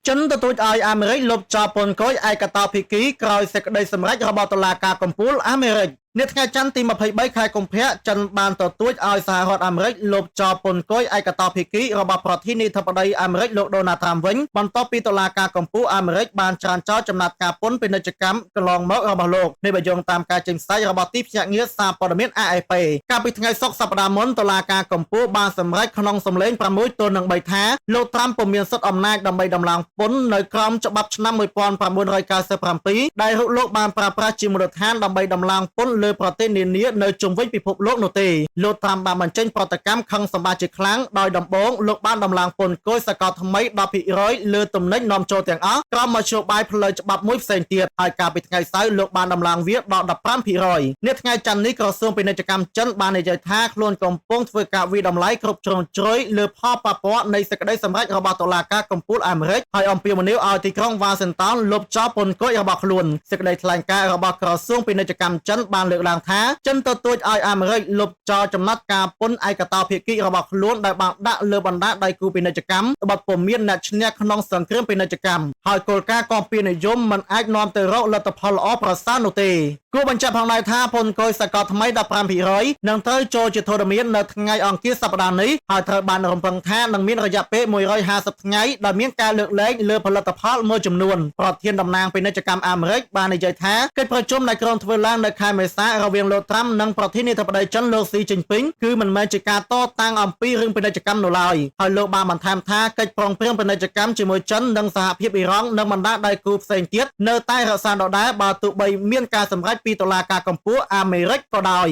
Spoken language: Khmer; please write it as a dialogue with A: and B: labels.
A: ចិនទទួលឲ្យអាមេរិកលុបចោលពន្ធគយឯកតោភាគីក្រោយសេចក្តីសម្រេចរបស់តុលាការកំពូលអាមេរិកនៅថ្ងៃច័ន្ទទី23ខែកុម្ភៈចិនបានទទូចឲ្យសហរដ្ឋអាមេរិកលុបចោលពន្ធគយឯកតោភាគីរបស់ប្រធានាធិបតីអាមេរិកលោកដូណាល់ត្រាំវិញបន្ទាប់ពីតុលាការកំពូលអាមេរិកបានច្រានចោលចំណាត់ការពន្ធពាណិជ្ជកម្មកន្លងមករបស់លោកនេះបើយោងតាមការចេញផ្សាយរបស់ទីភ្នាក់ងារសារព័ត៌មាន AFP កាលពីថ្ងៃសុក្រសប្តាហ៍មុនតុលាការកំពូលបានសម្រេចក្នុងសម្លេង6ទល់នឹង3ថាលោកត្រាំពុំមានសិទ្ធិអំណាចដើម្បីដំឡើងពន្ធនៅក្រោមច្បាប់ឆ្នាំ1997ដែលលោកបានប្រើប្រាស់ជាមូលដ្ឋានដើម្បីដំឡើងពន្ធលើប្រទេសនានានៅជុំវិញពិភពលោកនោះទេលោកត្រាំបានបញ្ចេញប្រតិកម្មខឹងសម្បាជាខ្លាំងដោយដំបូងលោកបានដំឡើងពន្ធគយសកលថ្មី 10% លើទំនិញនាំចូលទាំងអស់ក្រោមមធ្យោបាយផ្លូវច្បាប់មួយផ្សេងទៀតហើយកាលពីថ្ងៃសៅរ៍លោកបានដំឡើងវាដល់ 15% នៅថ្ងៃច័ន្ទនេះក្រសួងពាណិជ្ជកម្មចិនបាននិយាយថាខ្លួនកំពុងធ្វើការវិតម្លៃគ្រប់ជ្រុងជ្រោយលើផលប៉ះពាល់នៃសេចក្តីសម្រេចរបស់តុលាការកំពូលអាមេរិកហើយអំពាវនាវឲ្យទីក្រុងវ៉ាស៊ីនតោនលុបចោលពន្ធគយរបស់ខ្លួនសេចក្តីថ្លែងការណ៍របស់ក្រសួងពាណិជ្ជកម្មចិនបានលើកឡើងថាចិនទទូចឲ្យអាមេរិកលុបចោលចំណាត់ការពន្ធឯកតោភាគីរបស់ខ្លួនដែលបានដាក់លើបណ្ដាដៃគូពាណិជ្ជកម្មបទពុំមានអ្នកឈ្នះក្នុងសង្គ្រាមពាណិជ្ជកម្មហើយគោលការណ៍គាំពៀនិយមមិនអាចនាំទៅរកលទ្ធផលល្អប្រសើរនោះទេគួរបញ្ជាក់ផងដែរថាពន្ធគយសកលថ្មី 15% នឹងត្រូវចូលជាធរមាននៅថ្ងៃអង្គារសប្តាហ៍នេះហើយត្រូវបានរំពឹងថានឹងមានរយៈពេល150ថ្ងៃដែលមានការលើកលែងលើផលិតផលមួយចំនួនប្រធានតំណាងពាណិជ្ជកម្មអាមេរិកបាននិយាយថាកិច្ចប្រជុំដែលក្រុងធ្វើឡើងនៅខែមេសារវាងលោកត្រាំនិងប្រធានាធិបតីចិនលោកស៊ីជីនពីងគឺមិនមែនជាការតតាំងអំពីរឿងពាណិជ្ជកម្មនោះឡើយហើយលោកបានបន្ថែមថាកិច្ចព្រមព្រៀងពាណិជ្ជកម្មជាមួយចិននិងសហភាពអ៊ីរ៉ង់និងបណ្ដាដៃគូផ្សេងទៀតនៅតែរក្សាដដែលបើទោះបីមានការសម្រេចពីតុលាការកំពូលអាមេរិកក៏ដោយ